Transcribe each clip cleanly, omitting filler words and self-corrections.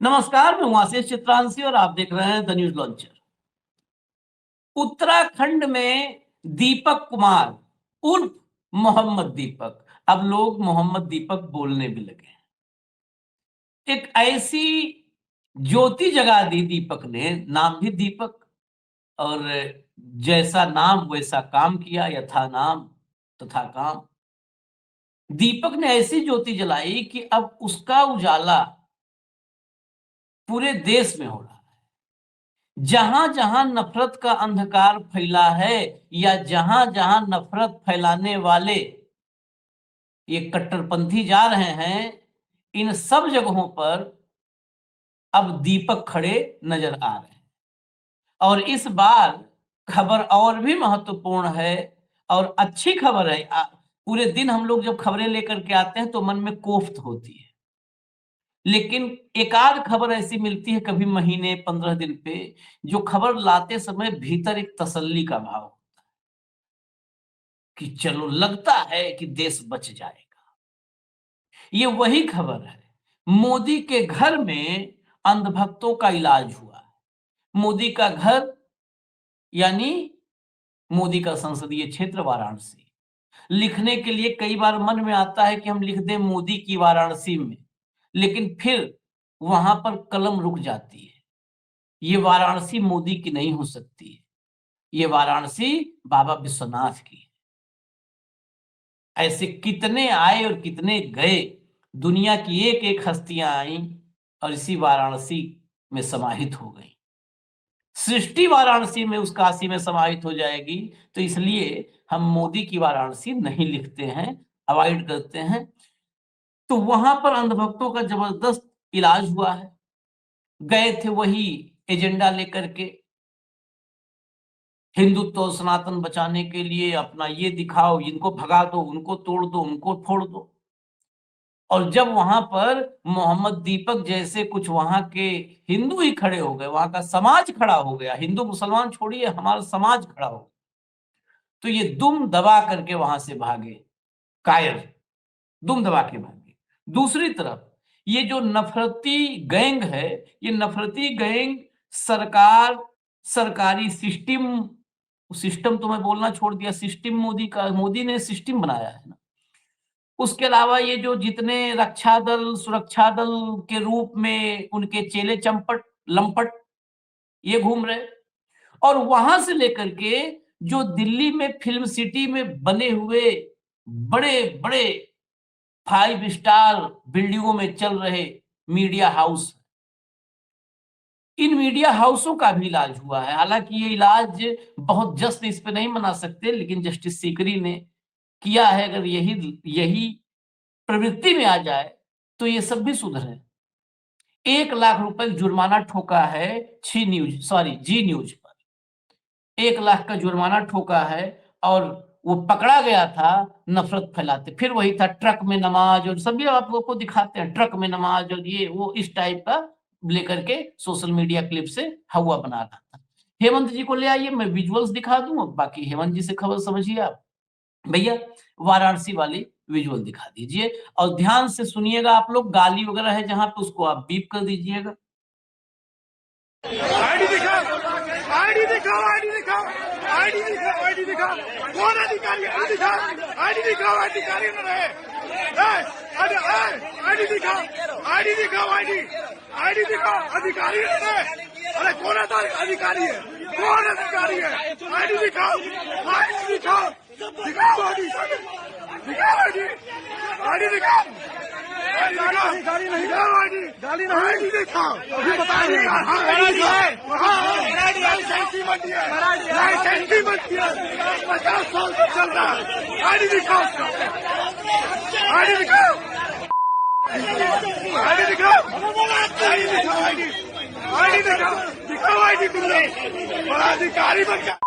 नमस्कार, मैं हूं आशीष चित्रांशी और आप देख रहे हैं द न्यूज लॉन्चर। उत्तराखंड में दीपक कुमार उर्फ मोहम्मद दीपक, अब लोग मोहम्मद दीपक बोलने भी लगे हैं। एक ऐसी ज्योति जगा दी दीपक ने, नाम भी दीपक, और जैसा नाम वैसा काम किया, यथा नाम तथा काम। दीपक ने ऐसी ज्योति जलाई कि अब उसका उजाला पूरे देश में हो रहा है। जहां जहां नफरत का अंधकार फैला है या जहां जहां नफरत फैलाने वाले ये कट्टरपंथी जा रहे हैं, इन सब जगहों पर अब दीपक खड़े नजर आ रहे हैं। और इस बार खबर और भी महत्वपूर्ण है और अच्छी खबर है। पूरे दिन हम लोग जब खबरें लेकर के आते हैं तो मन में कोफ्त होती है, लेकिन एकाध खबर ऐसी मिलती है कभी महीने 15 दिन पे, जो खबर लाते समय भीतर एक तसल्ली का भाव होता है कि चलो लगता है कि देश बच जाएगा। ये वही खबर है। मोदी के घर में अंधभक्तों का इलाज हुआ है। मोदी का घर यानी मोदी का संसदीय क्षेत्र वाराणसी। लिखने के लिए कई बार मन में आता है कि हम लिख दें मोदी की वाराणसी में, लेकिन फिर वहां पर कलम रुक जाती है। ये वाराणसी मोदी की नहीं हो सकती है, ये वाराणसी बाबा विश्वनाथ की है। ऐसे कितने आए और कितने गए, दुनिया की एक एक हस्तियां आई और इसी वाराणसी में समाहित हो गई। सृष्टि वाराणसी में, उस काशी में समाहित हो जाएगी। तो इसलिए हम मोदी की वाराणसी नहीं लिखते हैं, अवॉइड करते हैं। तो वहां पर अंधभक्तों का जबरदस्त इलाज हुआ है। गए थे वही एजेंडा लेकर के, हिंदुत्व और सनातन बचाने के लिए अपना ये दिखाओ, इनको भगा दो, उनको तोड़ दो, उनको फोड़ दो। और जब वहां पर मोहम्मद दीपक जैसे कुछ वहां के हिंदू ही खड़े हो गए, वहां का समाज खड़ा हो गया, हिंदू मुसलमान छोड़िए, हमारा समाज खड़ा हो गया, तो ये दुम दबा करके वहां से भागे, कायर दुम दबा के भागे। दूसरी तरफ ये जो नफरती गैंग है, ये नफरती गैंग सरकार, सरकारी सिस्टम तो मैं बोलना छोड़ दिया, सिस्टम मोदी ने सिस्टम बनाया है ना। उसके अलावा ये जो जितने रक्षा दल, सुरक्षा दल के रूप में उनके चेले चंपट लंपट ये घूम रहे, और वहां से लेकर के जो दिल्ली में फिल्म सिटी में बने हुए बड़े बड़े 5 स्टार बिल्डिंगों में चल रहे मीडिया हाउस, इन मीडिया हाउसों का भी इलाज हुआ है। हालांकि ये इलाज बहुत जस्ट इस पे नहीं मना सकते, लेकिन जस्टिस सीकरी ने किया है। अगर यही यही प्रवृत्ति में आ जाए तो ये सब भी सुधरे। 1 लाख रुपए जुर्माना ठोका है जी न्यूज पर। 1 लाख का जुर्माना ठोका है और वो पकड़ा गया था नफरत फैलाते। फिर वही था ट्रक में नमाज, और सभी आप लोग को दिखाते हैं ट्रक में नमाज और ये वो इस टाइप का लेकर के सोशल मीडिया क्लिप से हवा बना रहा था। हेमंत जी को ले आइए, मैं विजुअल्स दिखा दूं, बाकी हेमंत जी से खबर समझिए आप। भैया वाराणसी वाली विजुअल दिखा दीजिए और ध्यान से सुनिएगा आप लोग। गाली वगैरह है जहां पे उसको आप बीप कर दीजिएगा। आईडी दिखाओ, आईडी दिखाओ, आईडी दिखाओ, आईडी दिखाओ, आईडी दिखाओ, कौन अधिकारी है? आईडी दिखाओ, अधिकारी रहे, आईडी दिखाओ, आईडी दिखाओ, आईडी दिखाओ, अधिकारी रहे। अरे कौन अधिकारी है? कौन अधिकारी है? आईडी दिखाओ, आईडी दिखाओ, दिखाओ आईडी, दिखाओ आईडी, आईडी दिखाओ, गाड़ी नहीं, गाड़ी नहीं, आईडी दिखाओ, अभी बता रहे हैं। लाइसेंस की मंडी है, लाइसेंस की मंडी है, 50 साल से चल रहा है। आईडी दिखाओ, आईडी दिखाओ, आईडी दिखाओ, आईडी दिखाओ, आईडी दिखाओ, दिखाओ आईडी। तुम लोग बड़ा अधिकारी बन गया,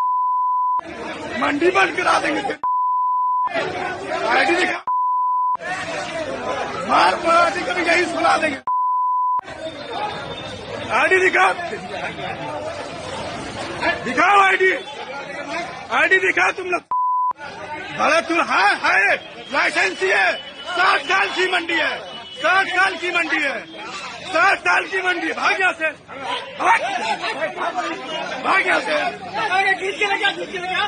मंडी बंद करा देंगे। आईडी दिखाओ, मार पड़ा कभी यही सुना देंगे। आईडी दिखाओ, दिखाओ आईडी, आईडी दिखाओ। तुम लोग बड़ा तुम है लाइसेंसी है, 60 साल की मंडी है, 60 साल की मंडी है, 7 साल की मंडी, भाग यहाँ से, भाग यहाँ से, खींच के लगा, खींच के लगा,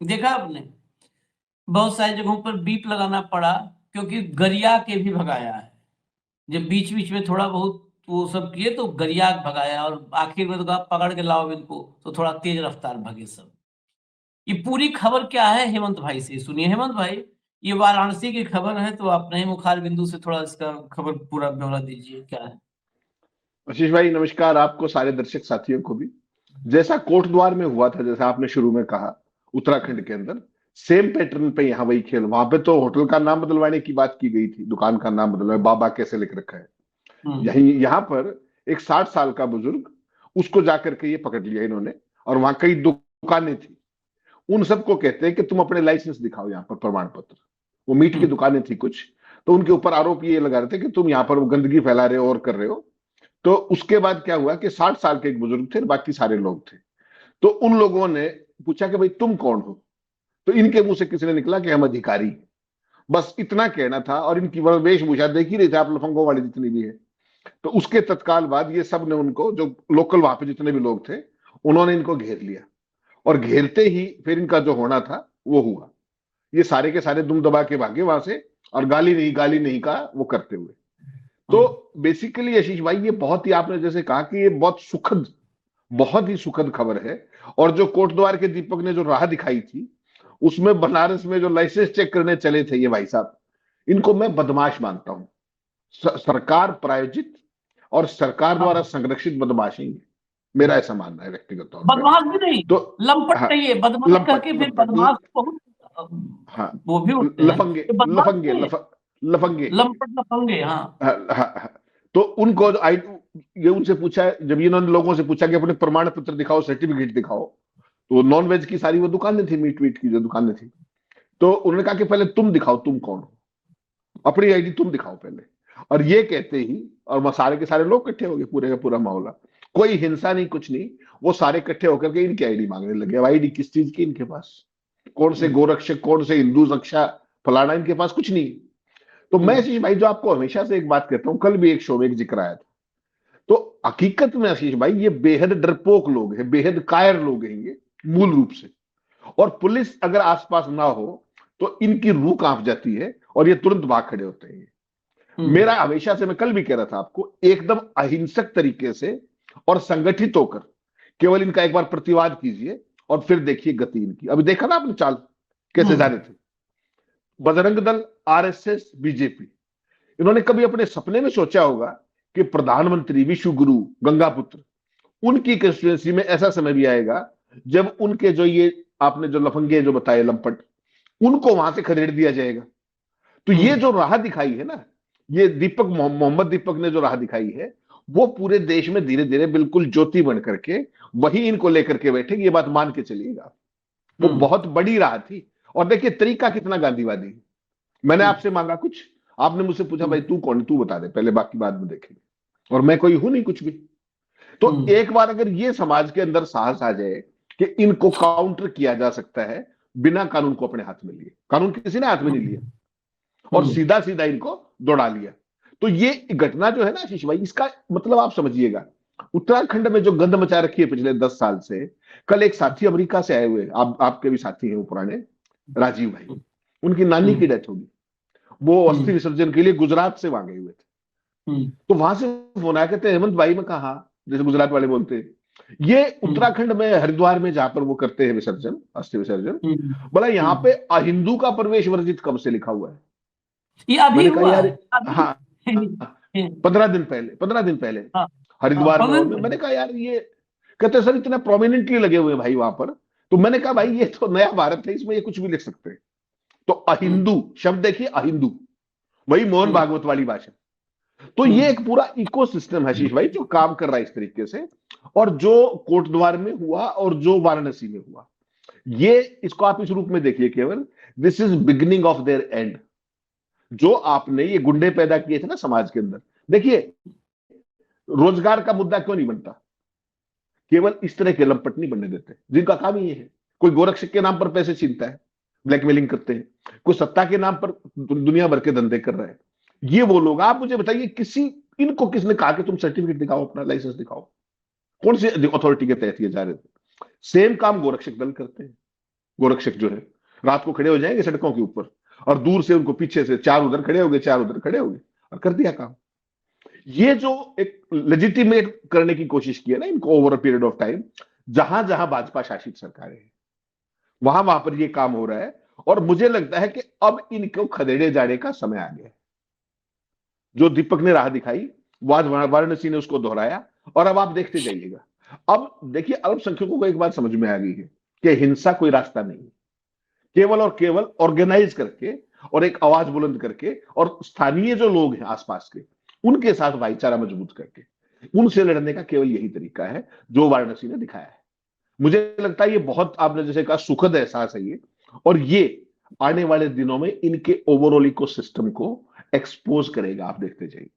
देखा आपने, बहुत सारी जगहों पर बीप लगाना पड़ा क्योंकि गरिया के भी भगाया है। जब बीच बीच में थोड़ा बहुत वो सब किए तो गरिया के भगाया, और आखिर में तो कहा पकड़ के लाओ इनको, तो थोड़ा तेज रफ्तार भगे सब। ये पूरी खबर क्या है हेमंत भाई से सुनिए। हेमंत भाई, ये वाराणसी की खबर है, तो आप अपने मुखार बिंदु से थोड़ा इसका खबर पूरा ब्यौरा दीजिए, क्या है। आशीष भाई नमस्कार, आपको सारे दर्शक साथियों को भी। जैसा कोटद्वार में हुआ था, जैसा आपने शुरू में कहा, उत्तराखंड के अंदर सेम पैटर्न पे यहाँ वही खेल। वहां पे तो होटल का नाम बदलवाने की बात की गई थी, दुकान का नाम बदलवाए, बाबा कैसे लिख रखा है। यही यहाँ पर एक 60 साल का बुजुर्ग, उसको जाकर के ये पकड़ लिया इन्होंने, और वहां कई दुकानें थी। उन सबको कहते हैं कि तुम अपने लाइसेंस दिखाओ, यहाँ पर प्रमाण पत्र। वो मीट की दुकानें थी कुछ, तो उनके ऊपर आरोप ये लगा रहे थे कि तुम यहाँ पर गंदगी फैला रहे हो और कर रहे हो। तो उसके बाद क्या हुआ कि 60 साल के एक बुजुर्ग थे, बाकी सारे लोग थे। तो उन लोगों ने पूछा कि भाई तुम कौन हो, तो इनके मुंह से किसी ने निकला कि हम अधिकारी हैं। बस इतना कहना था, और इनकी वेशभूषा देख ही रहे थे आप, लफंगों वाली जितनी भी है। तो उसके तत्काल बाद ये सब ने उनको, जो लोकल वहां पे जितने भी लोग थे, उन्होंने इनको घेर लिया, और घेरते ही फिर इनका जो होना था वो हुआ। ये सारे के सारे दुम दबा के भागे वहां से, और गाली नहीं का वो करते हुए। तो बेसिकली आशीष भाई, ये बहुत ही, आपने जैसे कहा कि ये बहुत ही सुखद खबर है। और जो कोटद्वार के दीपक ने जो राह दिखाई थी, उसमें बनारस में जो लाइसेंस चेक करने चले थे ये भाई साहब, इनको मैं बदमाश मानता हूं। सरकार प्रायोजित और सरकार द्वारा संरक्षित बदमाशी है, मेरा ऐसा मानना है व्यक्तिगत तौर पर। बदमाश भी नहीं, तो लंपट हाँ, नहीं है, बदमाश करके फिर बदमाश बहुत हाँ, वो भी होते हैं। लफंगे बदमाश लफंगे नहीं है, लफंगे लंपट लफंगे, हाँ। हाँ, हाँ, हाँ। तो उनको ये उनसे पूछा, जब इन्होंने लोगों से पूछा कि अपने प्रमाण पत्र दिखाओ, सर्टिफिकेट दिखाओ, तो नॉन वेज की सारी वो दुकानें थी, मीट वीट की जो दुकानें थी, तो उन्होंने कहा कि पहले तुम दिखाओ, तुम कौन हो, अपनी आईडी तुम दिखाओ पहले। और ये कहते ही, और सारे के सारे लोग इकट्ठे हो गए, पूरे का पूरा मामला, कोई हिंसा नहीं, कुछ नहीं, वो सारे इकट्ठे होकर के इनकी आईडी मांगने लगे। अब आईडी किस चीज की इनके पास, कौन से गोरक्षक, कौन से हिंदू रक्षा फलाना, इनके पास कुछ नहीं। तो मैं आशीष भाई, जो आपको हमेशा से एक बात कहता हूं, कल भी एक शो में एक जिक्र आया था, तो हकीकत में आशीष भाई ये बेहद डरपोक लोग हैं, बेहद कायर लोग हैं ये मूल रूप से। और पुलिस अगर आसपास ना हो तो इनकी रूह कांप जाती है, और ये तुरंत भाग खड़े होते हैं। मेरा हमेशा से, मैं कल भी कह रहा था आपको, एकदम अहिंसक तरीके से और संगठित होकर केवल इनका एक बार प्रतिवाद कीजिए, और फिर देखिए गति इनकी। अभी देखा ना आपने चाल कैसे जा रहे थे। बजरंग दल, आरएसएस, बीजेपी, इन्होंने कभी अपने सपने में सोचा होगा कि प्रधानमंत्री, विश्व गुरु, गंगापुत्र, उनकी कंस्टिट्यूएंसी में ऐसा समय भी आएगा जब उनके जो ये आपने जो लफंगे जो बताए, लंपट, उनको वहां से खदेड़ दिया जाएगा। तो ये जो राह दिखाई है ना, ये दीपक, मोहम्मद दीपक ने जो राह दिखाई है, वो पूरे देश में धीरे धीरे बिल्कुल ज्योति बन करके वही इनको लेकर के बैठेगी। ये बात मान के चलिएगा, वो बहुत बड़ी राह थी। और देखिए तरीका कितना गांधीवादी है। मैंने आपसे मांगा कुछ, आपने मुझसे पूछा भाई तू कौन, तू बता दे पहले, बाकी बाद में देखेंगे, और मैं कोई हूं नहीं कुछ भी। तो एक बार अगर ये समाज के अंदर साहस आ जाए कि इनको काउंटर किया जा सकता है बिना कानून को अपने हाथ में लिए, कानून किसी ने हाथ में नहीं लिया, और सीधा सीधा इनको दौड़ा लिया, तो ये घटना जो है ना आशीष भाई, इसका मतलब आप समझिएगा, उत्तराखंड में जो गंद मचा रखी है पिछले 10 साल से। कल एक साथी अमेरिका से आए हुए, आपके भी साथी हैं वो पुराने, राजीव भाई, उनकी नानी की डेथ होगी, वो अस्थि विसर्जन के लिए गुजरात से वहां गए हुए थे। तो वहां से फोन आया, कहते हेमंत भाई, में कहा जैसे गुजरात वाले बोलते हैं, ये उत्तराखंड में हरिद्वार में जहां पर वो करते हैं विसर्जन, अस्थि विसर्जन, बोला यहाँ पे अहिंदू का प्रवेश वर्जित कब से लिखा हुआ है। ये अभी मैंने कहा हुआ यार, है, हाँ, 15 दिन पहले हरिद्वार में। मैंने कहा यार ये, कहते सर इतना प्रोमिनेंटली लगे हुए भाई वहां पर। तो मैंने कहा भाई ये तो नया भारत है, इसमें ये कुछ भी लिख सकते हैं। तो अहिंदू शब्द देखिए, अहिंदू, वही मोहन भागवत वाली भाषा। तो ये एक पूरा इकोसिस्टम है आशीष भाई जो काम कर रहा है इस तरीके से। और जो कोटद्वार में हुआ और जो वाराणसी में हुआ, ये इसको आप इस रूप में देखिए केवल, this is beginning of their and. जो आपने ये गुंडे पैदा किए थे ना समाज के अंदर, देखिए रोजगार का मुद्दा क्यों नहीं बनता, केवल इस तरह के लंपट नहीं बनने देते जिनका काम ही ये है। कोई गोरक्षक के नाम पर पैसे छीनता है, ब्लैकमेलिंग करते हैं, कोई सत्ता के नाम पर दुनिया भर के धंधे कर रहे हैं। ये वो लोग, आप मुझे बताइए इनको किसने कहा कि तुम सर्टिफिकेट दिखाओ, अपना लाइसेंस दिखाओ? कौन सी अथॉरिटी के तहत ये जा रहे थे? सेम काम गोरक्षक दल करते हैं। गोरक्षक जो है रात को खड़े हो जाएंगे सड़कों के ऊपर और दूर से उनको पीछे से चार उधर खड़े हो गए, चार उधर खड़े हो गए और कर दिया काम। ये जो एक लेजिटिमेट करने की कोशिश की है ना इनको over a period of time, जहां जहां भाजपा शासित सरकारें हैं वहां पर ये काम हो रहा है। और मुझे लगता है कि अब इनको खदेड़े जाने का समय आ गया है। जो दीपक ने राह दिखाई, वो आज वाराणसी ने उसको दोहराया, और अब आप देखते जाइएगा। अब देखिए, अल्पसंख्यकों को एक बात समझ में आ गई है कि हिंसा कोई रास्ता नहीं है। केवल और केवल ऑर्गेनाइज करके और एक आवाज बुलंद करके और स्थानीय जो लोग हैं आसपास के, उनके साथ भाईचारा मजबूत करके उनसे लड़ने का केवल यही तरीका है जो वाराणसी ने दिखाया है। मुझे लगता है ये बहुत, आपने जैसे कहा, सुखद एहसास है ये, और ये आने वाले दिनों में इनके ओवरऑल इकोसिस्टम को एक्सपोज करेगा। आप देखते जाइए,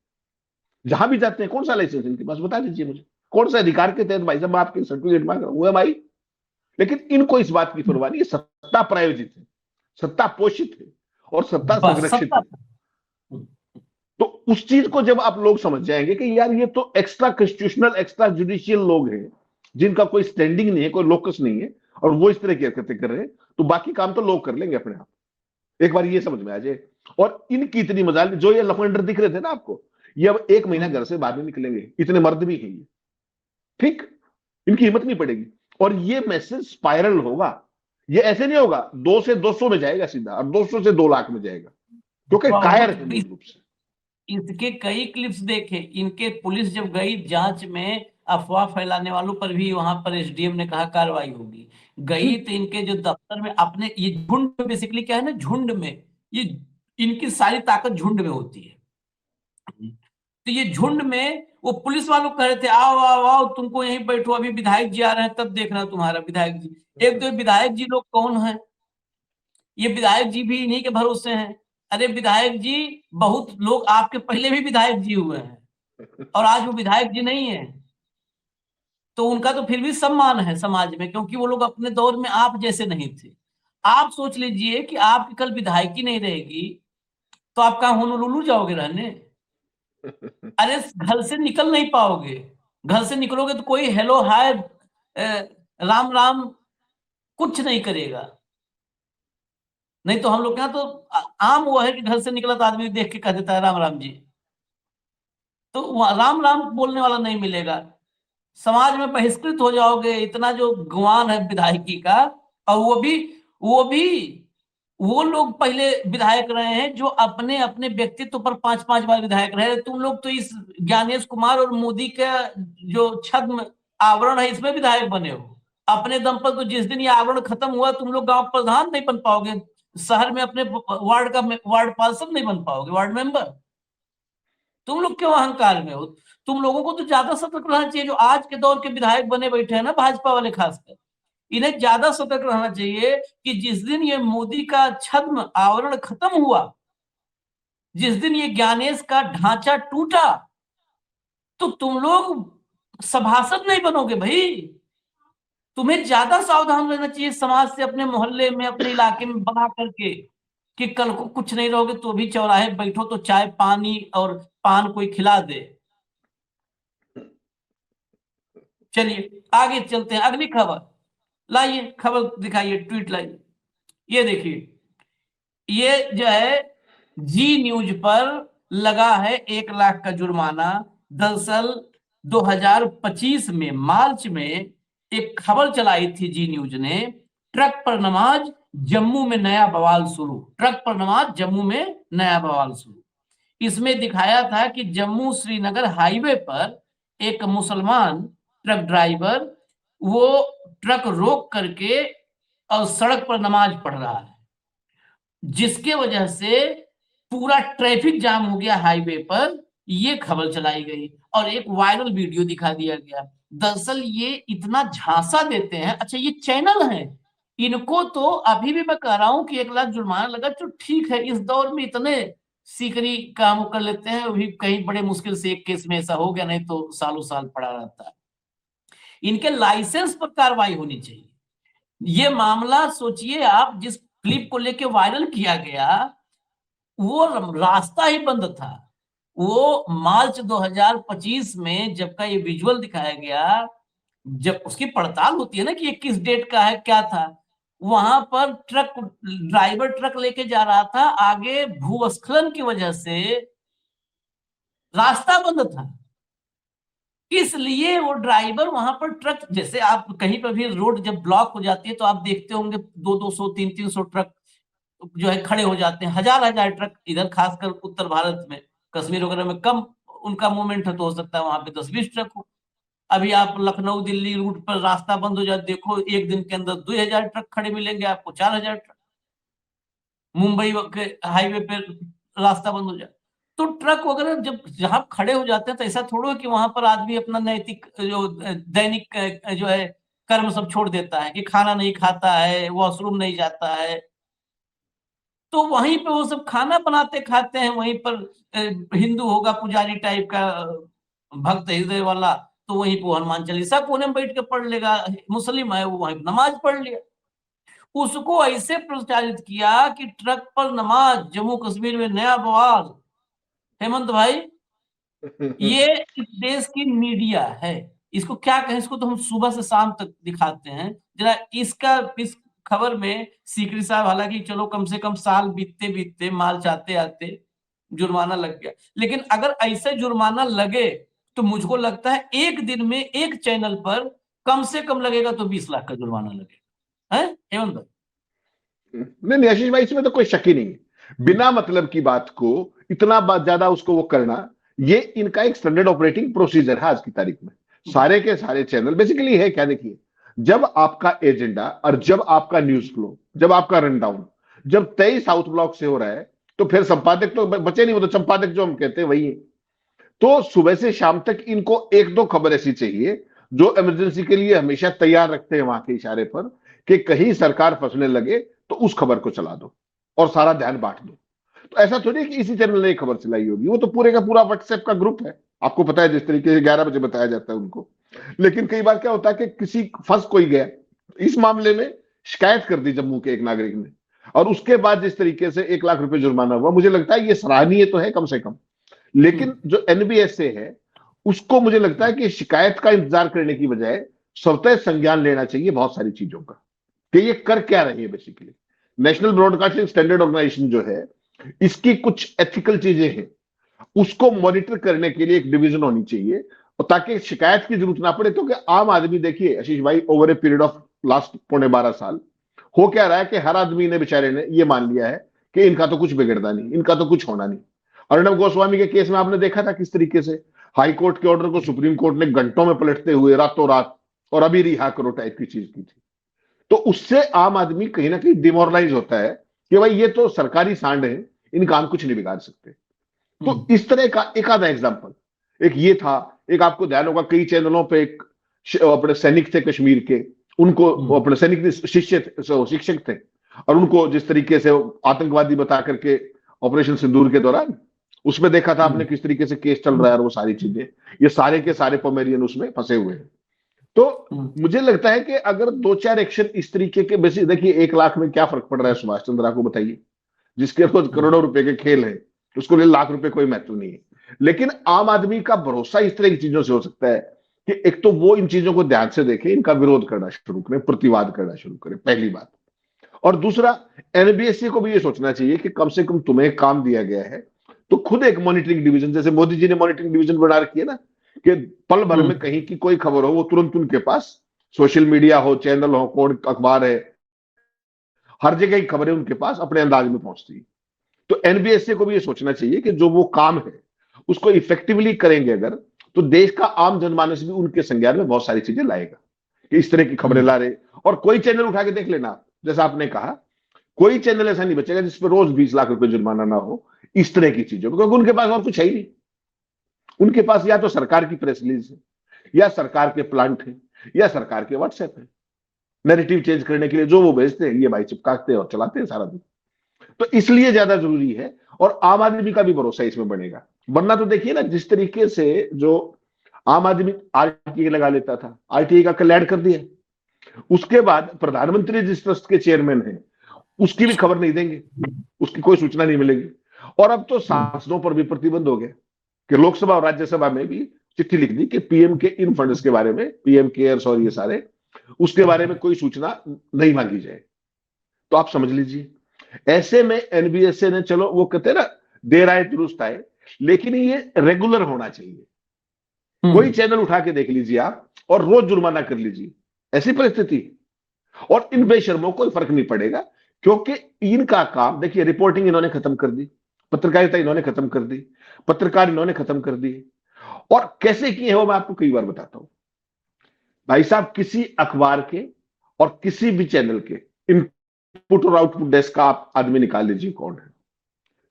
जहां भी जाते हैं, कौन सा लाइसेंस इनके पास, बता दीजिए मुझे, कौन सा अधिकार के तहत भाई साहब आपके सर्टिफिकेट मांग रहा हूं भाई। लेकिन इनको इस बात की परवाह नहीं है, सत्ता प्रायोजित है, सत्ता पोषित है और सत्ता बस संरक्षित सत्ता। है। तो उस चीज को जब आप लोग समझ जाएंगे कि यार ये तो एक्स्ट्रा कॉन्स्टिट्यूशनल, एक्स्ट्रा जुडिशियल लोग हैं जिनका कोई स्टैंडिंग नहीं है, कोई लोकस नहीं है, और वो इस तरह की हरकतें कर रहे हैं, तो बाकी काम तो लोग कर लेंगे अपने आप। एक बार ये समझ में आ जाए। और इनकी इतनी मजाल, जो ये लफंडर दिख रहे थे ना आपको, ये अब 1 महीना घर से बाहर नहीं निकलेंगे, इतने मर्द भी हैं ये, ठीक, इनकी हिम्मत नहीं पड़ेगी। और ये मैसेज स्पाइरल होगा, ये ऐसे नहीं होगा 2 से 200 में जाएगा सीधा, और 200 से 2 लाख में जाएगा, क्योंकि कायर है मूल रूप से। इसके कई क्लिप्स देखे, इनके पुलिस जब गई जांच में, अफवाह फैलाने वालों पर भी वहां पर एसडीएम ने कहा कार्रवाई होगी। गई तो इनके जो दफ्तर में अपने, ये झुंड में बेसिकली क्या है ना, झुंड में ये इनकी सारी ताकत झुंड में होती है। तो ये झुंड में वो पुलिस वालों कह रहे थे आओ आओ आओ, तुमको यहीं बैठो, अभी विधायक जी आ रहे हैं तब देखना तुम्हारा विधायक जी। एक तो विधायक जी लोग कौन है? ये विधायक जी भी इन्हीं के भरोसे हैं। अरे विधायक जी, बहुत लोग आपके पहले भी विधायक जी हुए हैं और आज वो विधायक जी नहीं है, तो उनका तो फिर भी सम्मान है समाज में, क्योंकि वो लोग अपने दौर में आप जैसे नहीं थे। आप सोच लीजिए कि आपकी कल विधायकी नहीं रहेगी तो आप कहाँ होनोलुलु जाओगे रहने? अरे घर से निकल नहीं पाओगे। घर से निकलोगे तो कोई हेलो हाय राम राम कुछ नहीं करेगा। नहीं तो हम लोग के यहाँ तो आम वो है कि घर से निकला तो आदमी देख के कह देता है राम राम जी, तो राम राम बोलने वाला नहीं मिलेगा। समाज में बहिष्कृत हो जाओगे, इतना जो गुमान है विधायकी का। और वो भी वो लोग पहले विधायक रहे हैं जो अपने अपने व्यक्तित्व पर 5-5 बार विधायक रहे। तुम लोग तो इस ज्ञानेश कुमार और मोदी का जो छद्म आवरण है इसमें विधायक बने हो अपने दम पर। तो जिस दिन ये आवरण खत्म हुआ, तुम लोग गांव प्रधान नहीं बन पाओगे, शहर में अपने वार्ड का वार्ड पार्षद नहीं बन पाओगे, वार्ड मेंबर। तुम लोग क्यों अहंकार में हो? तुम लोगों को तो ज्यादा सतर्क रहना चाहिए। जो आज के दौर के विधायक बने बैठे हैं ना भाजपा वाले खासकर, इन्हें ज्यादा सतर्क रहना चाहिए कि जिस दिन ये मोदी का छद्म आवरण खत्म हुआ, जिस दिन ये ज्ञानेश का ढांचा टूटा, तो तुम लोग सभासद नहीं बनोगे भाई। तुम्हें ज्यादा सावधान रहना चाहिए समाज से, अपने मोहल्ले में, अपने इलाके में बना करके, कि कल को कुछ नहीं रहोगे तो भी चौराहे बैठो तो चाय पानी और पान कोई खिला दे। चलिए आगे चलते हैं, अगली खबर लाइए, खबर दिखाइए, ट्वीट लाइए। ये देखिए, ये जो है जी न्यूज पर लगा है 1 लाख का जुर्माना। दरअसल 2025 में मार्च में एक खबर चलाई थी जी न्यूज ने, ट्रक पर नमाज जम्मू में नया बवाल शुरू। ट्रक पर नमाज जम्मू में नया बवाल शुरू। इसमें दिखाया था कि जम्मू श्रीनगर हाईवे पर एक मुसलमान ट्रक ड्राइवर वो ट्रक रोक करके और सड़क पर नमाज पढ़ रहा है, जिसके वजह से पूरा ट्रैफिक जाम हो गया हाईवे पर। ये खबर चलाई गई और एक वायरल वीडियो दिखा दिया गया। दरअसल ये इतना झांसा देते हैं। अच्छा, ये चैनल है, इनको तो अभी भी मैं कह रहा हूं कि 1 लाख जुर्माना लगा तो ठीक है, इस दौर में इतने सीकरी काम कर लेते हैं। अभी कहीं बड़े मुश्किल से एक केस में ऐसा हो गया, नहीं तो सालों साल पड़ा रहता है। इनके लाइसेंस पर कार्रवाई होनी चाहिए। ये मामला सोचिए आप, जिस क्लिप को लेके वायरल किया गया, वो रास्ता ही बंद था। वो मार्च 2025 में जब का ये विजुअल दिखाया गया, जब उसकी पड़ताल होती है ना कि ये किस डेट का है, क्या था, वहां पर ड्राइवर ट्रक लेके जा रहा था, आगे भूस्खलन की वजह से रास्ता बंद था। इसलिए वो ड्राइवर वहां पर ट्रक, जैसे आप कहीं पर भी रोड जब ब्लॉक हो जाती है तो आप देखते होंगे 200-200 300-300 ट्रक जो है खड़े हो जाते हैं, हजार-हजार ट्रक। इधर खासकर उत्तर भारत में, कश्मीर वगैरह में कम उनका मूवमेंट है, तो हो सकता है वहां पे 10-20 ट्रक हो। अभी आप लखनऊ दिल्ली रूट पर रास्ता बंद हो जाए, देखो एक दिन के अंदर 2000 ट्रक खड़े मिलेंगे आपको, 4000 ट्रक। मुंबई के हाईवे पे रास्ता बंद हो जाए, तो ट्रक वगैरह जब जहां खड़े हो जाते हैं, तो ऐसा थोड़ा है कि वहां पर आदमी अपना नैतिक जो दैनिक जो है कर्म सब छोड़ देता है, कि खाना नहीं खाता है, वॉशरूम नहीं जाता है। तो वहीं पे वो सब खाना बनाते खाते हैं, वहीं पर हिंदू होगा पुजारी टाइप का, भक्त हृदय वाला, तो वहीं पे वो हनुमान चालीसा कोने में बैठ के पढ़ लेगा। मुस्लिम है, वो वहीं पे नमाज पढ़ लिया। उसको ऐसे प्रचारित किया कि ट्रक पर नमाज, जम्मू कश्मीर में नया बवाल। हेमंत भाई, ये इस देश की मीडिया है, इसको क्या कहें, इसको तो हम सुबह से शाम तक दिखाते हैं। जरा इस खबर में सीकरी साहब, हालांकि चलो कम से कम साल बीतते बीतते माल चाहते आते जुर्माना लग गया, लेकिन अगर ऐसे जुर्माना लगे तो मुझको लगता है एक दिन में एक चैनल पर कम से कम लगेगा तो 20 लाख का जुर्माना लगेगा, है हेमंत भाई? नहीं नहीं आशीष भाई, इसमें तो कोई शक ही नहीं है। बिना मतलब की बात को इतना ज्यादा उसको वो करना, ये इनका एक स्टैंडर्ड ऑपरेटिंग प्रोसीजर है आज की तारीख में। सारे के सारे चैनल बेसिकली है क्या, देखिए, जब आपका एजेंडा और जब आपका न्यूज फ्लो, जब आपका रन डाउन जब 23 साउथ ब्लॉक से हो रहा है, तो फिर संपादक तो बचे नहीं, वो तो संपादक जो हम कहते हैं वही है। तो सुबह से शाम तक इनको एक दो खबर ऐसी चाहिए जो इमरजेंसी के लिए हमेशा तैयार रखते हैं वहां के इशारे पर, कि कहीं सरकार फंसने लगे तो उस खबर को चला दो और सारा ध्यान बांट दो। तो ऐसा थोड़ी है कि इसी चैनल ने खबर चलाई होगी, वो तो पूरे का पूरा व्हाट्सएप का ग्रुप है, आपको पता है, जिस तरीके से 11 बजे बताया जाता है उनको। लेकिन कई बार क्या होता है कि किसी फंस कोई गया, इस मामले में शिकायत कर दी जम्मू के एक नागरिक ने, और उसके बाद जिस तरीके से 1 लाख रुपए जुर्माना हुआ, मुझे लगता है ये सराहनीय तो है कम से कम। लेकिन जो एनबीएसए है, उसको मुझे लगता है कि शिकायत का इंतजार करने की बजाय स्वतः संज्ञान लेना चाहिए बहुत सारी चीजों का, कि ये कर क्या रही है basically. National broadcasting standard organisation जो है, इसकी कुछ एथिकल चीजें हैं, उसको मॉनिटर करने के लिए एक डिवीजन होनी चाहिए, और ताकि शिकायत की जरूरत ना पड़े। क्योंकि आम आदमी, देखिए आशीष भाई, over a period of last 12.5 साल हो क्या रहा है कि हर आदमी ने, बेचारे ने ये मान लिया है कि इनका तो कुछ बिगड़ता नहीं, इनका तो कुछ होना नहीं। अर्णब गोस्वामी के केस में आपने देखा था किस तरीके से हाई कोर्ट के ऑर्डर को सुप्रीम कोर्ट ने घंटों में पलटते हुए रातों रात और अभी रिहा करो टाइप की चीज की थी। तो उससे आम आदमी कहीं ना कहीं डिमोरलाइज होता है कि भाई ये तो सरकारी सांड है, इनका हम कुछ नहीं बिगाड़ सकते। तो इस तरह का एक आधा एग्जाम्पल एक ये था। एक आपको ध्यान होगा कई चैनलों पे एक अपने सैनिक थे कश्मीर के, उनको अपने सैनिक शिक्षक थे, और उनको जिस तरीके से आतंकवादी बता करके ऑपरेशन सिंदूर के दौरान, उसमें देखा था आपने किस तरीके से केस चल रहा है, और वो सारी चीजें, ये सारे के सारे पोमेरियन उसमें फंसे हुए हैं। तो मुझे लगता है कि अगर 2-4 एक्शन इस तरीके के, बेसिक देखिए 1 लाख में क्या फर्क पड़ रहा है सुभाष चंद्र को बताइए, जिसके रोज करोड़ों रुपए के खेल है, उसको लिए लाख रुपए कोई महत्व नहीं है। लेकिन आम आदमी का भरोसा इस तरह की चीजों से हो सकता है कि एक तो वो इन चीजों को ध्यान से देखे, इनका विरोध करना शुरू करें, प्रतिवाद करना शुरू करें, पहली बात। और दूसरा, एनबीएससी को भी ये सोचना चाहिए कि कम से कम तुम्हें काम दिया गया है, तो खुद एक मॉनिटरिंग डिवीजन, जैसे मोदी जी ने मॉनिटरिंग डिवीजन बना रखी है ना, कि पल भर में कहीं की कोई खबर हो वो तुरंत उनके पास, सोशल मीडिया हो, चैनल हो, कौन अखबार है, हर जगह की खबरें उनके पास अपने अंदाज में पहुंचती है। तो एनबीएसए को भी ये सोचना चाहिए कि जो वो काम है उसको इफेक्टिवली करेंगे अगर, तो देश का आम जनमानस भी उनके संज्ञान में बहुत सारी चीजें लाएगा कि इस तरह की खबरें ला रहे। और कोई चैनल उठा के देख लेना, जैसा आपने कहा, कोई चैनल ऐसा नहीं बचेगा जिस पर रोज 20 लाख रुपए जुर्माना ना हो इस तरह की चीजों, क्योंकि उनके पास और कुछ है ही नहीं। उनके पास या तो सरकार की प्रेस रिलीज है, या सरकार के प्लांट है, या सरकार के व्हाट्सएप है, नैरेटिव चेंज करने के लिए जो वो भेजते हैं ये भाई चिपकाते हैं और चलाते हैं सारा दिन। तो इसलिए ज्यादा जरूरी है, और आम आदमी का भी भरोसा इसमें बनेगा। वरना तो देखिए ना, जिस तरीके से जो आम आदमी आरटीआई लगा लेता था, आरटीआई का कल्याण कर दिया, उसके बाद प्रधानमंत्री जिस ट्रस्ट के चेयरमैन हैं उसकी भी खबर नहीं देंगे, उसकी कोई सूचना नहीं मिलेगी। और अब तो सांसदों पर भी प्रतिबंध हो गया कि लोकसभा और राज्यसभा में भी चिट्ठी लिख दी कि पीएम के इन फंड्स के बारे में, पीएम केयर्स और ये सारे, उसके बारे में कोई सूचना नहीं मांगी जाए। तो आप समझ लीजिए, ऐसे में एनबीएसए ने, चलो वो कहते हैं ना देर आए दुरुस्त आए, लेकिन ये रेगुलर होना चाहिए। कोई चैनल उठा के देख लीजिए आप और रोज जुर्माना कर लीजिए, ऐसी परिस्थिति। और इन बेशर्मों को फर्क नहीं पड़ेगा, क्योंकि इनका काम देखिए, रिपोर्टिंग इन्होंने खत्म कर दी, पत्रकारिता इन्होंने खत्म कर दी, पत्रकार इन्होंने खत्म कर दिए। और कैसे किए हैं वो मैं आपको कई बार बताता हूं। भाई साहब, किसी अखबार के और किसी भी चैनल के इनपुट और आउटपुट डेस्क का आप आदमी निकाल लीजिए कौन है,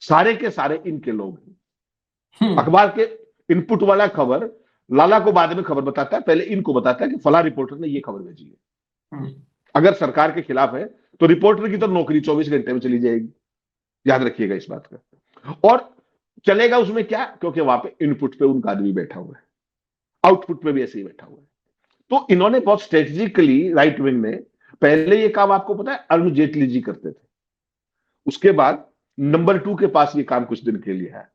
सारे के सारे इनके लोग हैं। अखबार के इनपुट वाला खबर लाला को बाद में खबर बताता है, पहले इनको बताता है कि फला रिपोर्टर ने ये खबर भेजी है। अगर सरकार के खिलाफ है तो रिपोर्टर की तो नौकरी 24 घंटे में चली जाएगी, याद रखिएगा इस बात का। और चलेगा उसमें क्या, क्योंकि वहां पे इनपुट पे उनका आदमी बैठा हुआ है, आउटपुट पे भी ऐसे ही बैठा हुआ है। तो इन्होंने बहुत स्ट्रेटेजिकली, राइट विंग में, पहले ये काम आपको पता है अरुण जेटली जी करते थे, उसके बाद नंबर 2 के पास ये काम कुछ दिन के लिए है,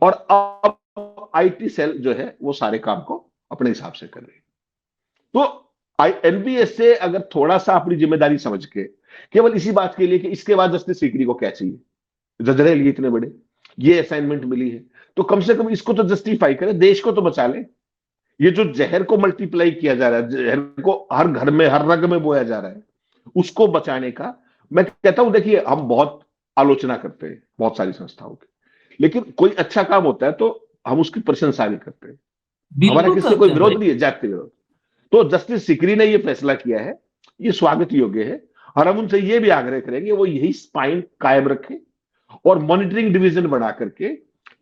और अब आईटी सेल जो है वो सारे काम को अपने हिसाब से कर रही है। तो एनबीएसए अगर थोड़ा सा अपनी जिम्मेदारी समझ के, केवल इसी बात के लिए कि इसके बाद जस्टिस सीकरी को क्या चाहिए, जजरे लिए इतने बड़े, ये असाइनमेंट मिली है, तो कम से कम इसको तो जस्टिफाई करे, देश को तो बचा ले। ये जो जहर को मल्टीप्लाई किया जा रहा है, जहर को हर घर में हर रग में बोया जा रहा है, उसको बचाने का मैं कहता हूं। देखिए, हम बहुत आलोचना करते हैं बहुत सारी संस्थाओं की, लेकिन कोई अच्छा काम होता है तो हम उसकी प्रशंसा भी करते हैं। हमारा किससे कोई विरोध नहीं है, जाति विरोध। तो जस्टिस सीकरी ने यह फैसला किया है, ये स्वागत योग्य है, और हम उनसे यह भी आग्रह करेंगे वो यही स्पाइन कायम रखें और मॉनिटरिंग डिवीजन बना करके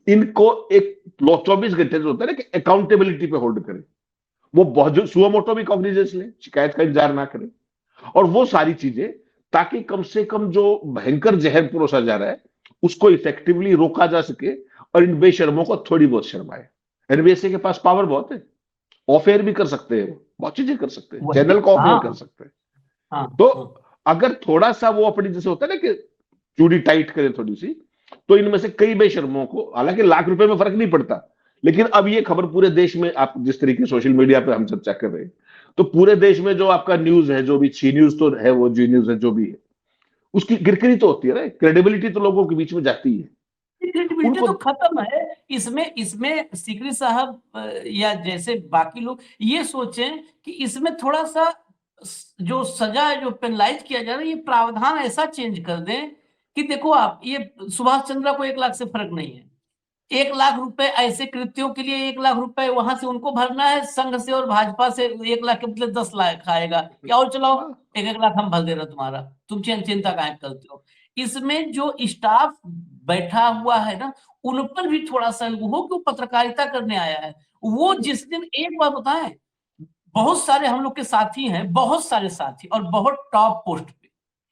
इनको एक 24 घंटे जो होता है ना कि अकाउंटेबिलिटी पे होल्ड करें। वो बहुत जो सुओमोटो भी कॉग्निजेंस ले, शिकायत का इंतजार ना करें, और वो सारी चीजें, ताकि कम से कम जो भयंकर जहर परोसा जा रहा है उसको इफेक्टिवली रोका जा सके और इन बेशर्मों को थोड़ी बहुत शर्म आए। एनबीएसए के पास पावर बहुत है, ऑफ एयर भी कर सकते हैं, बहुत चीजें कर सकते हैं, चैनल को ऑफ एयर कर सकते हैं। तो अगर थोड़ा सा वो अपनी, जैसे होता है ना कि चूड़ी टाइट करें थोड़ी सी, तो इनमें से कई बेशर्मों को, हालांकि लाख रुपए में फर्क नहीं पड़ता, लेकिन अब ये खबर पूरे देश में, आप जिस तरीके सोशल मीडिया पे हम चर्चा कर रहे हैं, तो पूरे देश में जो आपका न्यूज है, जो भी सी न्यूज तो है, वो जी न्यूज है, जो भी है, उसकी गिरगिरी तो होती है ना, क्रेडिबिलिटी तो लोगों के बीच में जाती है, क्रेडिबिलिटी तो खत्म है। इसमें सीकरी साहब या जैसे बाकी लोग ये सोचें कि इसमें थोड़ा सा जो सजा है, जो पेनलाइज किया जा रहा है, ये प्रावधान ऐसा चेंज कर दें कि देखो आप, ये सुभाष चंद्र को 1 लाख से फर्क नहीं है। 1 लाख रुपए ऐसे कृत्यों के लिए 1 लाख रुपए वहां से उनको भरना है, संघ से और भाजपा से 1 लाख के बदले 10 लाख आएगा, क्या और चलाओ 1-1 लाख हम भर दे रहे तुम्हारा, तुम चिंता काहे करते हो। इसमें जो स्टाफ बैठा हुआ है ना, उन पर भी थोड़ा सा हो कि वो पत्रकारिता करने आया है। वो जिस दिन, एक बार बताएं, बहुत सारे हम लोग के साथी हैं, बहुत सारे साथी, और बहुत टॉप पोस्ट पे,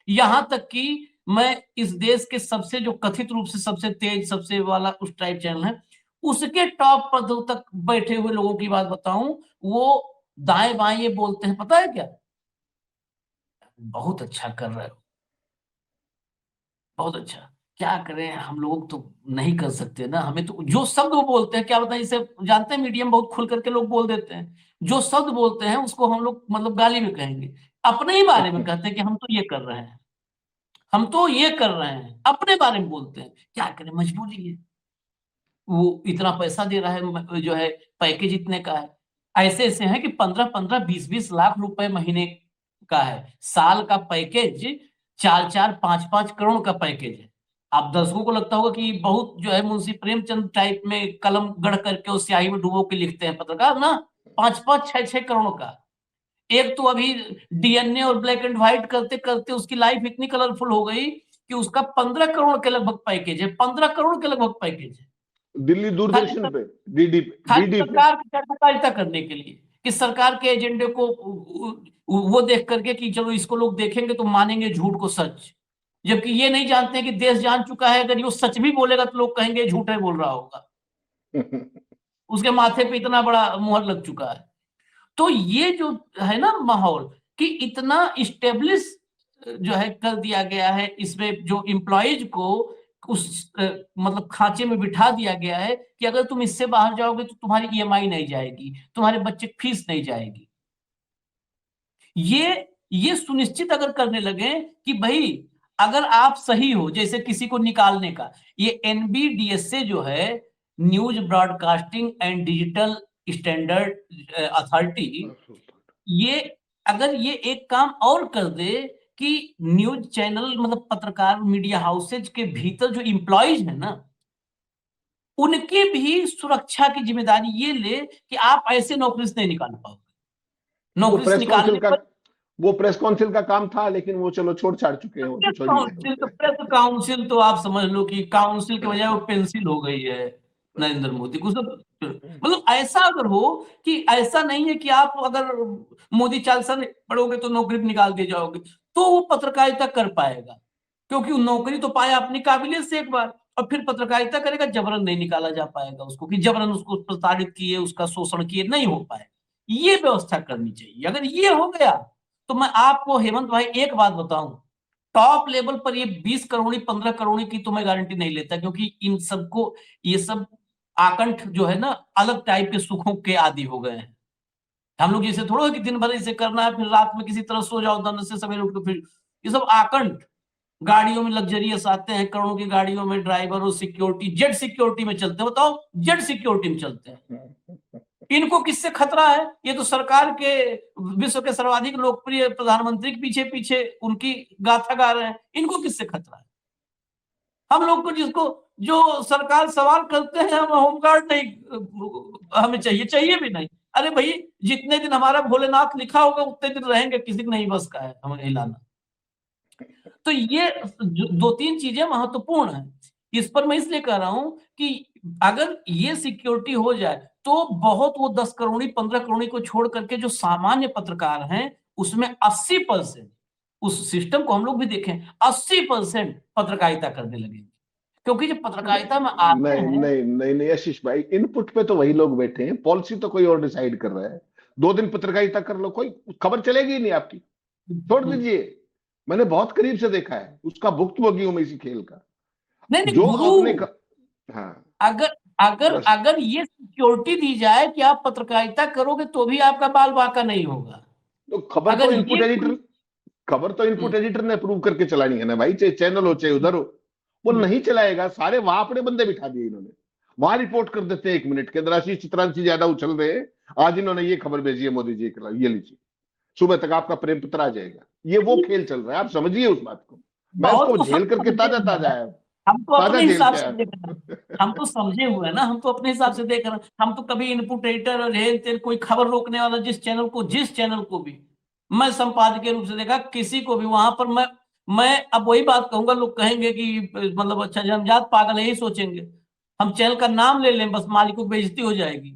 यहां तक कि मैं इस देश के सबसे, जो कथित रूप से सबसे तेज, सबसे वाला उस टाइप चैनल है, उसके टॉप पदों तक बैठे हुए लोगों की बात बताऊं, वो दाएं बाएं ये बोलते हैं, पता है क्या, बहुत अच्छा कर रहे हो, बहुत अच्छा। क्या करें, हम लोग तो नहीं कर सकते ना, हमें तो जो शब्द वो बोलते हैं, क्या बताएं, इसे जानते हैं, मीडियम बहुत खुल करके लोग बोल देते हैं, जो शब्द बोलते हैं उसको हम लोग मतलब गाली में कहेंगे, अपने ही बारे में कहते हैं कि हम तो ये कर रहे हैं, हम तो ये कर रहे हैं, अपने बारे में बोलते हैं। क्या करें, मजबूरी है, वो इतना पैसा दे रहा है, जो है पैकेज इतने का है। ऐसे ऐसे हैं कि 15-15, 20-20 लाख रुपए महीने का है, साल का पैकेज 4-4, 5-5 करोड़ का पैकेज है। आप दर्शकों को लगता होगा कि बहुत जो है मुंशी प्रेमचंद टाइप में कलम गढ़ करके उस स्याही में डुबो के लिखते हैं पत्रकार ना, 5-5, 6-6 करोड़ का। एक तो अभी डीएनए और ब्लैक एंड व्हाइट करते करते उसकी लाइफ इतनी कलरफुल हो गई कि उसका 15 करोड़ के लगभग पैकेज है, 15 करोड़ के लगभग पैकेज है, दिल्ली दूरदर्शन पे, डीडी पे, सरकार की पत्रकारिता करने के लिए, कि सरकार के एजेंडे को वो देख करके कि चलो इसको लोग देखेंगे तो मानेंगे झूठ को सच, जबकि ये नहीं जानते कि देश जान चुका है, अगर वो सच भी बोलेगा तो लोग कहेंगे झूठ है बोल रहा होगा, उसके माथे पे इतना बड़ा मुहर लग चुका है। तो ये जो है ना माहौल, कि इतना इस्टेब्लिश जो है कर दिया गया है, इसमें जो एम्प्लॉइज को उस मतलब खांचे में बिठा दिया गया है कि अगर तुम इससे बाहर जाओगे तो तुम्हारी ईएमआई नहीं जाएगी, तुम्हारे बच्चे की फीस नहीं जाएगी। ये सुनिश्चित अगर करने लगे कि भाई अगर आप सही हो, जैसे किसी को निकालने का, ये एनबीडीएसए जो है, news broadcasting and digital standard authority, ये अगर ये एक काम और कर दे कि न्यूज चैनल मतलब पत्रकार मीडिया हाउसेज के भीतर जो एम्प्लॉइज है ना, उनकी भी सुरक्षा की जिम्मेदारी ये ले कि आप ऐसे नौकरी से नहीं निकाल पाओगे। वो नौकरी से प्रेस निकालने काउंसिल का पर वो प्रेस काउंसिल का काम था, लेकिन वो चलो छोड़ छाड़ चुके हैं, वो तो छोड़िए। प्रेस काउंसिल तो आप समझ लो कि काउंसिल के बजाय वो पेंसिल हो गई है नरेंद्र मोदी को। मतलब ऐसा अगर हो कि ऐसा नहीं है कि आप अगर मोदी चालीसा पढ़ोगे तो नौकरी निकाल दिए जाओगे, तो वो पत्रकारिता कर पाएगा, क्योंकि नौकरी तो पाया अपनी काबिलियत से एक बार, और फिर पत्रकारिता करेगा, जबरन नहीं निकाला जा पाएगा उसको, कि जबरन उसको प्रताड़ित किए, उसका शोषण किए, नहीं हो पाए। ये व्यवस्था करनी चाहिए। अगर ये हो गया तो मैं आपको हेमंत भाई एक बात बताऊं, टॉप लेवल पर ये 20 करोड़ 15 करोड़ की तो मैं गारंटी नहीं लेता, क्योंकि इन सबको ये सब आकंठ जो है ना, अलग टाइप के सुखों के आदि हो गए हैं। हम लोग जैसे थोड़ा कि दिन भर इसे करना है, फिर रात में किसी तरह सो जाओ, दंड से सवेरे उठ के फिर ये सब आकंठ गाड़ियों में लग्जरियस आते हैं, करोड़ों की गाड़ियों में ड्राइवर और सिक्योरिटी, जेट सिक्योरिटी में चलते हैं। बताओ, जेट सिक्योरिटी में चलते हैं, इनको किससे खतरा है? ये तो सरकार के, विश्व के सर्वाधिक लोकप्रिय प्रधानमंत्री के पीछे पीछे उनकी गाथा गा रहे हैं, इनको किससे खतरा है? हम लोग को जो सरकार सवाल करते हैं, हम होमगार्ड नहीं हमें चाहिए भी नहीं। अरे भाई, जितने दिन हमारा भोलेनाथ लिखा होगा उतने दिन रहेंगे, किसी को नहीं बस का है हमें हिलाना। तो ये 2-3 चीजें महत्वपूर्ण है। इस पर मैं इसलिए कह रहा हूं कि अगर ये सिक्योरिटी हो जाए तो बहुत, वो 10 करोड़ 15 करोड़ को छोड़ करके जो सामान्य पत्रकार हैं, उसमें 80% उस सिस्टम को हम लोग भी देखें, 80% पत्रकारिता करने लगेंगे, क्योंकि जो पत्रकारिता में आते नहीं हैं। नहीं नहीं नहीं आशीष भाई, इनपुट पे तो वही लोग बैठे हैं, पॉलिसी तो कोई और डिसाइड कर रहा है। 2 दिन पत्रकारिता कर लो, कोई खबर चलेगी ही नहीं आपकी, छोड़ दीजिए। मैंने बहुत करीब से देखा है, उसका भुक्तभोगी हूं मैं इसी खेल का। नहीं नहीं जो गुरु, अपने हाँ, अगर अगर बस। अगर ये सिक्योरिटी दी जाए कि आप पत्रकारिता करोगे तो भी आपका बाल बांका नहीं होगा। तो खबर तो अगर इनपुट ये एडिटर खबर तो इनपुट एडिटर ने अप्रूव करके चलानी है ना भाई, चाहे चैनल हो चाहे उधर हो। वो नहीं चलाएगा, सारे वहां अपने बंदे बिठा दिए इन्होंने, वहां रिपोर्ट कर देते हैं 1 मिनट के अंदर, आशीष चित्रांशी ज्यादा उछल रहे हैं, आज इन्होंने ये खबर भेजी है मोदी जी के खिलाफ, ये लीजिए सुबह तक आपका प्रेम पत्र आ जाएगा। ये वो खेल चल रहा है, आप समझिए उस बात को। मैं बहुत उसको को झेल करके समझे ताजा हुए ताजा हैं। है, हम तो ताजा अपने झेल हिसाब के से आया। देख रहे हैं, हम तो समझे हुए हैं ना, हम तो अपने हिसाब से देख रहे हैं। हम तो कभी इनपुट एडिटर और हेन तेन कोई खबर रोकने वाला जिस चैनल को भी मैं संपादकीय रूप से देखा, किसी को भी वहां पर मैं अब वही बात कहूंगा, लोग कहेंगे कि मतलब अच्छा जन्मजात पागल है, यही सोचेंगे। हम चैनल का नाम ले लें, बस मालिकों की बेइज्जती हो जाएगी।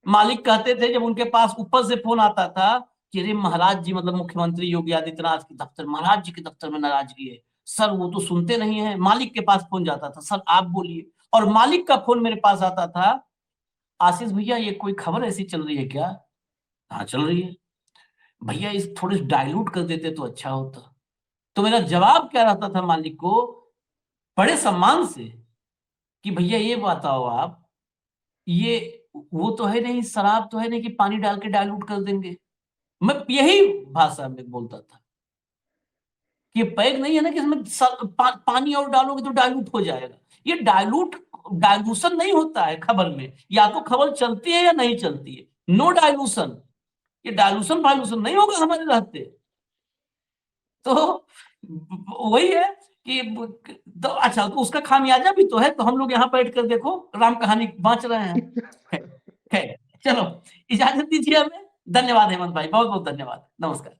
मालिक कहते थे जब उनके पास ऊपर से फोन आता था कि अरे महाराज जी, मतलब मुख्यमंत्री योगी आदित्यनाथ के दफ्तर, महाराज जी के दफ्तर में नाराजगी है सर, वो तो सुनते नहीं है। मालिक के पास फोन जाता था, सर आप बोलिए। और मालिक का फोन मेरे पास आता था, आशीष भैया ये कोई खबर ऐसी चल रही है क्या? हाँ चल रही है। भैया इस थोड़े डाइल्यूट कर देते तो अच्छा होता। तो मेरा जवाब क्या रहता था मालिक को, बड़े सम्मान से, कि भैया ये बताओ आप, ये वो तो है नहीं, शराब तो है नहीं कि पानी डाल के डाइल्यूट कर देंगे। मैं यही भाषा में बोलता था कि पैग नहीं है ना कि इसमें पानी और डालोगे तो डाइल्यूट हो जाएगा। ये डाइल्यूशन नहीं होता है खबर में, या तो खबर चलती है या नहीं चलती है, नो डाइल्यूशन। ये डाइल्यूशन फाइल्यूशन नहीं होगा हमारे रहते। तो वही है कि तो अच्छा, तो उसका खामियाजा भी तो है। तो हम लोग यहाँ बैठ कर देखो राम कहानी बांच रहे हैं। खैर, चलो इजाजत दीजिए हमें। धन्यवाद हेमंत भाई, बहुत बहुत धन्यवाद, नमस्कार।